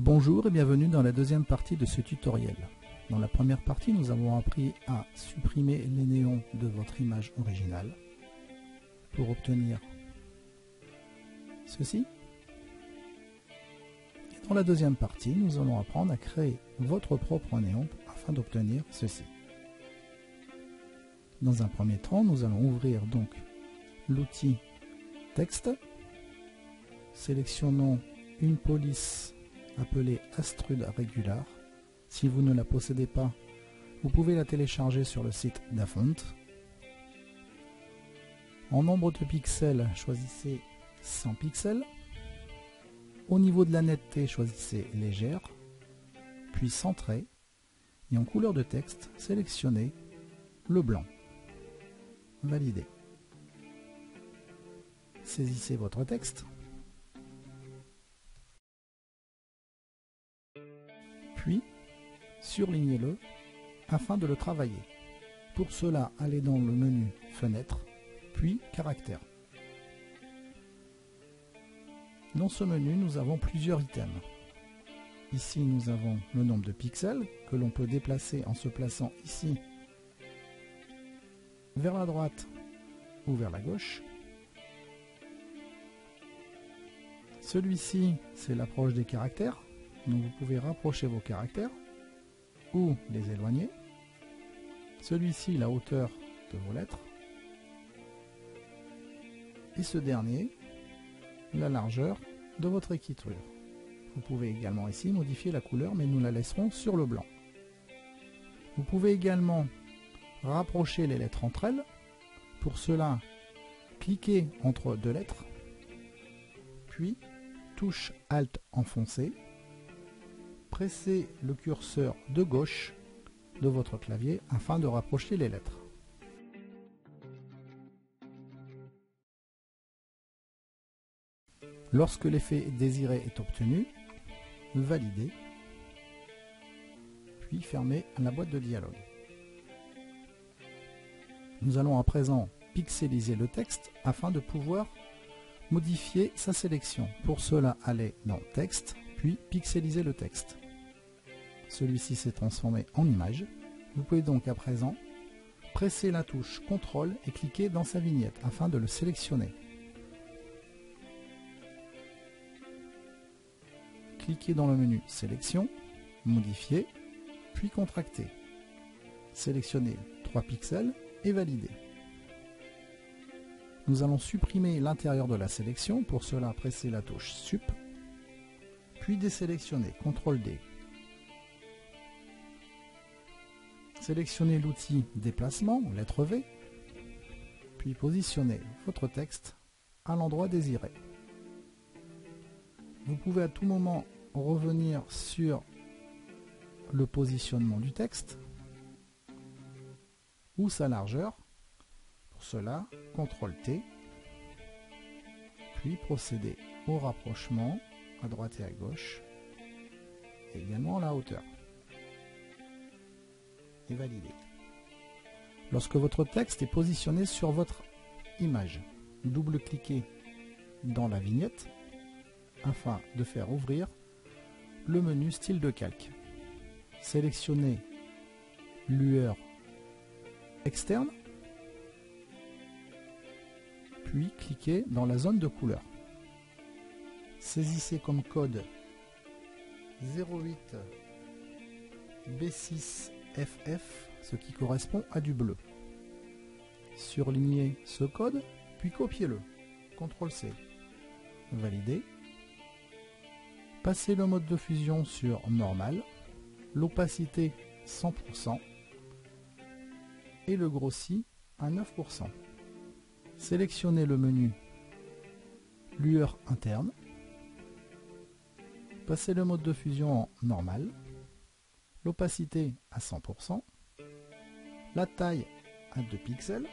Bonjour et bienvenue dans la deuxième partie de ce tutoriel. Dans la première partie, nous avons appris à supprimer les néons de votre image originale pour obtenir ceci. Et dans la deuxième partie, nous allons apprendre à créer votre propre néon afin d'obtenir ceci. Dans un premier temps, nous allons ouvrir donc l'outil texte. Sélectionnons une police appelée Astrude Regular. Si vous ne la possédez pas, vous pouvez la télécharger sur le site Dafont. En nombre de pixels, choisissez 100 pixels. Au niveau de la netteté, choisissez légère, puis centré. Et en couleur de texte, sélectionnez le blanc. Validez. Saisissez votre texte. Puis, surlignez-le afin de le travailler. Pour cela, allez dans le menu Fenêtre, puis Caractères. Dans ce menu, nous avons plusieurs items. Ici, nous avons le nombre de pixels que l'on peut déplacer en se plaçant ici vers la droite ou vers la gauche. Celui-ci, c'est l'approche des caractères. Donc vous pouvez rapprocher vos caractères ou les éloigner. Celui-ci, la hauteur de vos lettres. Et ce dernier, la largeur de votre écriture. Vous pouvez également ici modifier la couleur, mais nous la laisserons sur le blanc. Vous pouvez également rapprocher les lettres entre elles. Pour cela, cliquez entre deux lettres, puis touche Alt enfoncé. Pressez le curseur de gauche de votre clavier afin de rapprocher les lettres. Lorsque l'effet désiré est obtenu, validez, puis fermez la boîte de dialogue. Nous allons à présent pixeliser le texte afin de pouvoir modifier sa sélection. Pour cela, allez dans Texte, puis pixeliser le texte. Celui-ci s'est transformé en image. Vous pouvez donc à présent presser la touche CTRL et cliquer dans sa vignette afin de le sélectionner. Cliquez dans le menu Sélection, Modifier, puis Contracter. Sélectionnez 3 pixels et validez. Nous allons supprimer l'intérieur de la sélection. Pour cela, pressez la touche Sup, puis désélectionner, CTRL-D. Sélectionnez l'outil Déplacement, lettre V, puis positionnez votre texte à l'endroit désiré. Vous pouvez à tout moment revenir sur le positionnement du texte ou sa largeur. Pour cela, CTRL-T, puis procéder au rapprochement à droite et à gauche, et également la hauteur. Et valider. Lorsque votre texte est positionné sur votre image, double-cliquez dans la vignette afin de faire ouvrir le menu Style de calque. Sélectionnez lueur externe, puis cliquez dans la zone de couleur. Saisissez comme code 08 B6 FF, ce qui correspond à du bleu. Surlignez ce code, puis copiez-le. CTRL-C. Validez. Passez le mode de fusion sur normal, l'opacité 100% et le grossi à 9%. Sélectionnez le menu lueur interne. Passez le mode de fusion en normal, l'opacité à 100%, la taille à 2 pixels,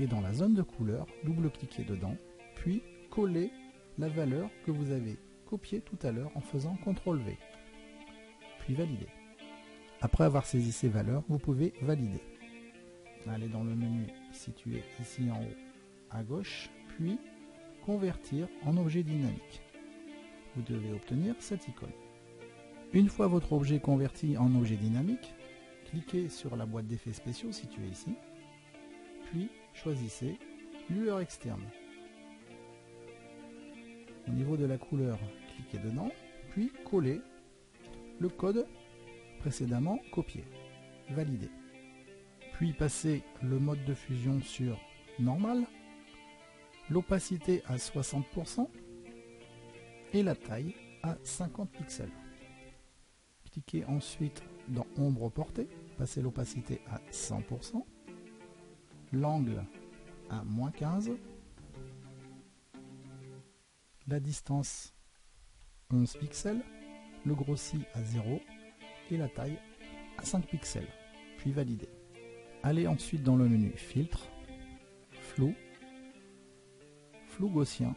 et dans la zone de couleur, double-cliquez dedans, puis collez la valeur que vous avez copiée tout à l'heure en faisant CTRL-V, puis valider. Après avoir saisi ces valeurs, vous pouvez valider. Allez dans le menu situé ici en haut à gauche, puis convertir en objet dynamique. vous devez obtenir cette icône. Une fois votre objet converti en objet dynamique, cliquez sur la boîte d'effets spéciaux située ici, puis choisissez lueur externe. Au niveau de la couleur, cliquez dedans, puis collez le code précédemment copié. Validez. Puis passez le mode de fusion sur normal, l'opacité à 60% et la taille à 50 pixels. Cliquez ensuite dans ombre portée, passez l'opacité à 100%, l'angle à -15, la distance 11 pixels, le grossi à 0 et la taille à 5 pixels, puis validez. Allez ensuite dans le menu filtre, flou, flou gaussien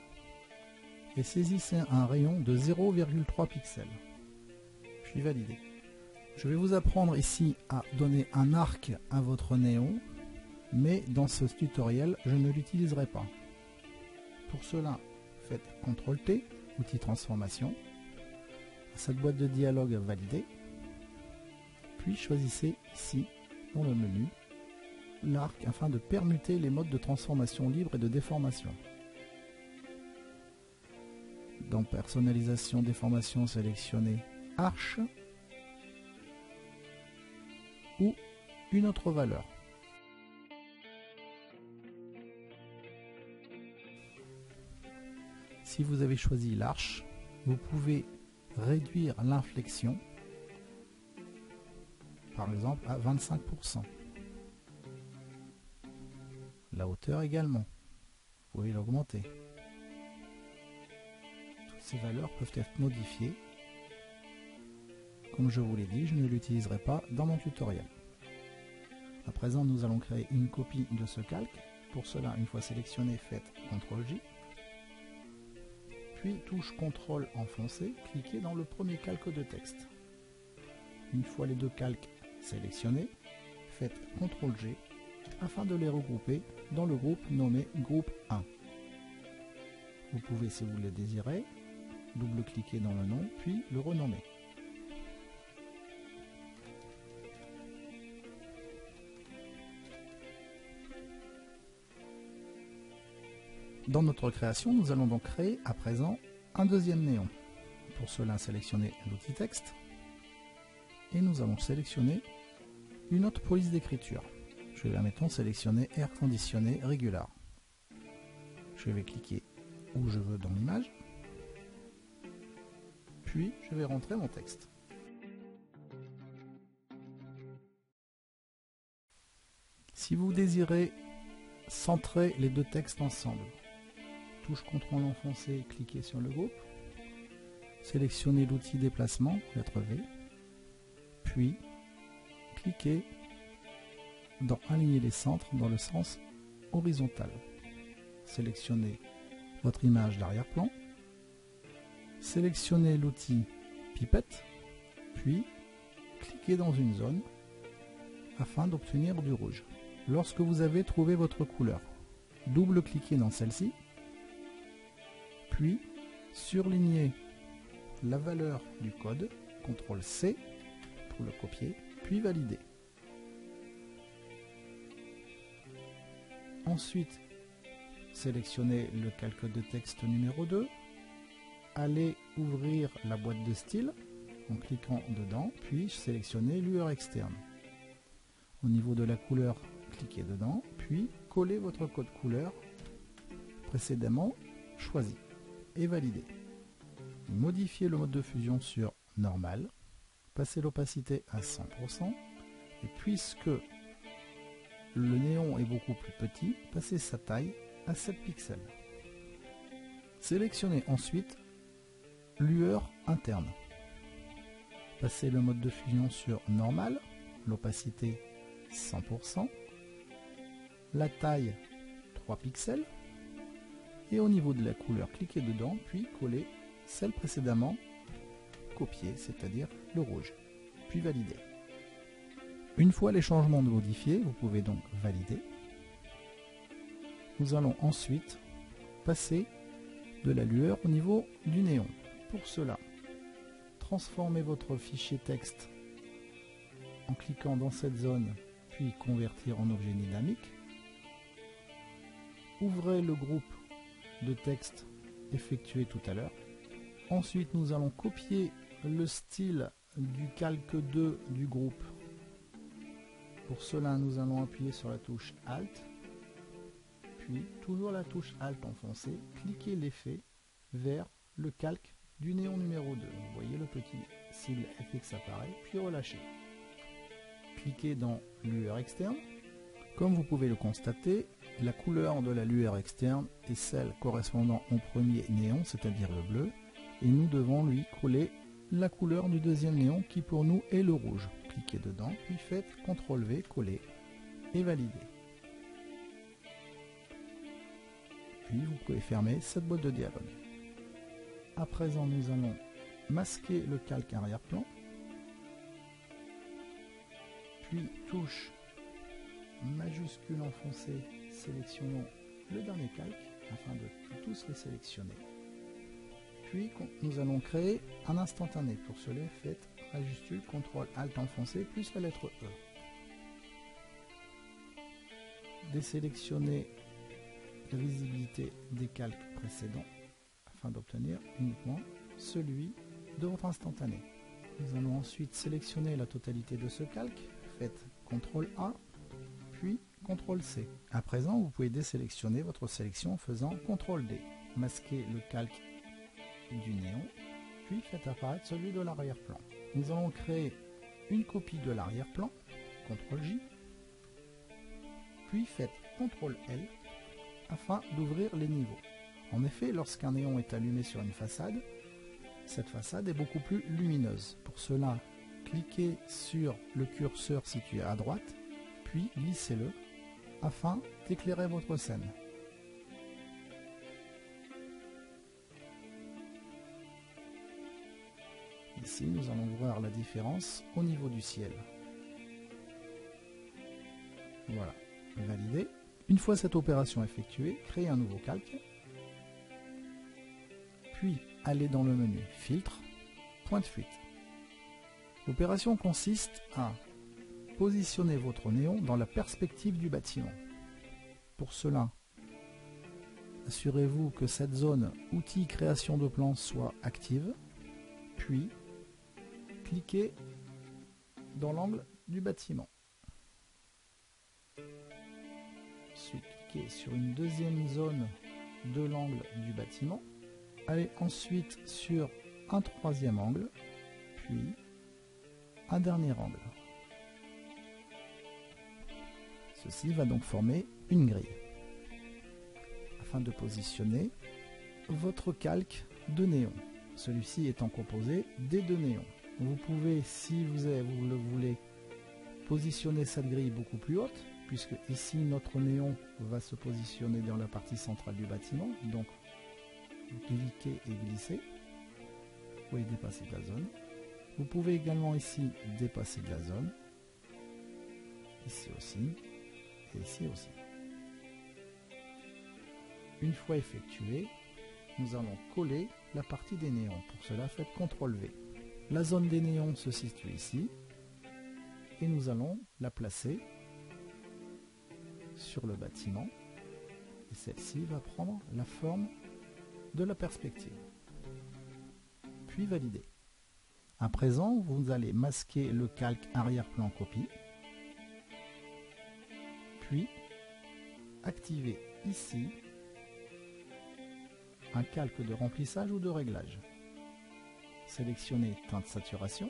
et saisissez un rayon de 0,3 pixels, puis validez. Je vais vous apprendre ici à donner un arc à votre néon, mais dans ce tutoriel je ne l'utiliserai pas. Pour cela, faites CTRL-T, outil transformation, cette boîte de dialogue validée, puis choisissez ici dans le menu l'arc afin de permuter les modes de transformation libre et de déformation. Dans personnalisation déformation, sélectionnez arche ou une autre valeur. Si vous avez choisi l'arche, vous pouvez réduire l'inflexion, par exemple à 25%. La hauteur également, vous pouvez l'augmenter. Toutes ces valeurs peuvent être modifiées. Comme je vous l'ai dit, je ne l'utiliserai pas dans mon tutoriel. À présent, nous allons créer une copie de ce calque. Pour cela, une fois sélectionné, faites CTRL-J. Puis touche CTRL enfoncé, cliquez dans le premier calque de texte. Une fois les deux calques sélectionnés, faites CTRL-G afin de les regrouper dans le groupe nommé groupe 1. Vous pouvez, si vous le désirez, double-cliquer dans le nom, puis le renommer. Dans notre création, nous allons donc créer à présent un deuxième néon. Pour cela, sélectionnez l'outil texte et nous allons sélectionner une autre police d'écriture. Je vais, mettons, sélectionner air conditionné régular. Je vais cliquer où je veux dans l'image, puis je vais rentrer mon texte. Si vous désirez centrer les deux textes ensemble, touche CTRL enfoncé, cliquez sur le groupe, sélectionnez l'outil déplacement, lettre V, puis cliquez dans aligner les centres dans le sens horizontal. Sélectionnez votre image d'arrière-plan, sélectionnez l'outil pipette, puis cliquez dans une zone afin d'obtenir du rouge. Lorsque vous avez trouvé votre couleur, double-cliquez dans celle-ci, puis surlignez la valeur du code, CTRL-C pour le copier, puis valider. Ensuite, sélectionnez le calque de texte numéro 2, allez ouvrir la boîte de style en cliquant dedans, puis sélectionnez lueur externe. Au niveau de la couleur, cliquez dedans, puis collez votre code couleur précédemment choisi et validez. Modifiez le mode de fusion sur normal, passez l'opacité à 100%, et puisque le néon est beaucoup plus petit, passez sa taille à 7 pixels. Sélectionnez ensuite lueur interne. Passez le mode de fusion sur normal, l'opacité 100%, la taille 3 pixels, et au niveau de la couleur, cliquez dedans, puis collez celle précédemment copiée, c'est-à-dire le rouge, puis valider. Une fois les changements modifiés, vous pouvez donc valider. Nous allons ensuite passer de la lueur au niveau du néon. Pour cela, transformez votre fichier texte en cliquant dans cette zone, puis convertir en objet dynamique. Ouvrez le groupe de texte effectué tout à l'heure. Ensuite, nous allons copier le style du calque 2 du groupe. Pour cela, nous allons appuyer sur la touche Alt, puis toujours la touche Alt enfoncée, cliquez l'effet vers le calque du néon numéro 2. Vous voyez le petit sigle FX apparaît, puis relâchez. Cliquez dans lueur externe. Comme vous pouvez le constater, la couleur de la lueur externe est celle correspondant au premier néon, c'est-à-dire le bleu, et nous devons lui coller la couleur du deuxième néon qui pour nous est le rouge. Cliquez dedans, puis faites CTRL V, coller et valider. Puis vous pouvez fermer cette boîte de dialogue. À présent, nous allons masquer le calque arrière-plan, puis touche majuscule enfoncée, sélectionnons le dernier calque afin de tous les sélectionner. Puis nous allons créer un instantané. Pour cela, faites majuscule CTRL ALT enfoncé plus la lettre E. Désélectionnez la visibilité des calques précédents afin d'obtenir uniquement celui de votre instantané. Nous allons ensuite sélectionner la totalité de ce calque. Faites CTRL A puis CTRL C. À présent, vous pouvez désélectionner votre sélection en faisant CTRL D. Masquez le calque du néon, puis faites apparaître celui de l'arrière-plan. Nous allons créer une copie de l'arrière-plan, CTRL J, puis faites CTRL L afin d'ouvrir les niveaux. En effet, lorsqu'un néon est allumé sur une façade, cette façade est beaucoup plus lumineuse. Pour cela, cliquez sur le curseur situé à droite, puis glissez-le afin d'éclairer votre scène. Ici, nous allons voir la différence au niveau du ciel. Voilà, validé. Une fois cette opération effectuée, créez un nouveau calque, puis allez dans le menu Filtre, Point de fuite. L'opération consiste à positionner votre néon dans la perspective du bâtiment. Pour cela, assurez-vous que cette zone Outils création de plan soit active, puis cliquez dans l'angle du bâtiment. Ensuite, cliquez sur une deuxième zone de l'angle du bâtiment. Allez ensuite sur un troisième angle, puis un dernier angle. Ceci va donc former une grille. Afin de positionner votre calque de néon. Celui-ci étant composé des deux néons. Vous pouvez, si vous le voulez, positionner cette grille beaucoup plus haute, puisque ici notre néon va se positionner dans la partie centrale du bâtiment. Donc, cliquez et glissez. Vous pouvez dépasser de la zone. Vous pouvez également ici dépasser de la zone. Ici aussi. Et ici aussi. Une fois effectué, nous allons coller la partie des néons. Pour cela, faites CTRL V. La zone des néons se situe ici. Et nous allons la placer sur le bâtiment. Et celle-ci va prendre la forme de la perspective. Puis valider. À présent, vous allez masquer le calque arrière-plan copie. Puis activer ici un calque de remplissage ou de réglage. Sélectionnez teinte saturation.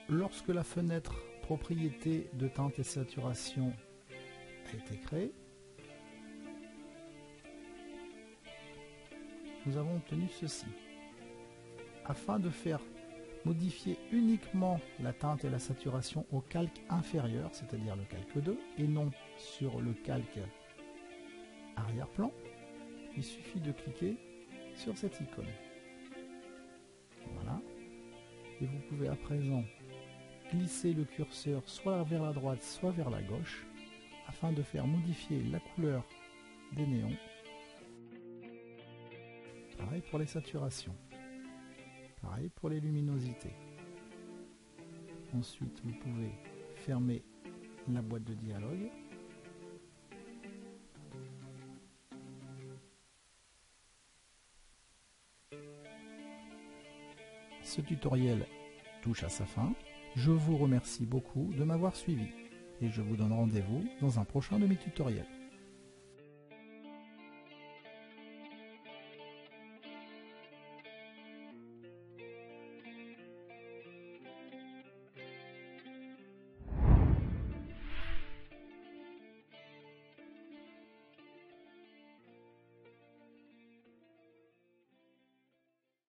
Lorsque la fenêtre propriété de teinte et saturation a été créée, nous avons obtenu ceci. Afin de faire modifier uniquement la teinte et la saturation au calque inférieur, c'est-à-dire le calque 2, et non sur le calque arrière-plan, il suffit de cliquer sur cette icône. Voilà. Et vous pouvez à présent glisser le curseur soit vers la droite, soit vers la gauche, afin de faire modifier la couleur des néons. Pareil. Pareil pour les saturations. Pareil pour les luminosités. Ensuite, vous pouvez fermer la boîte de dialogue. Ce tutoriel touche à sa fin. Je vous remercie beaucoup de m'avoir suivi et je vous donne rendez-vous dans un prochain de mes tutoriels.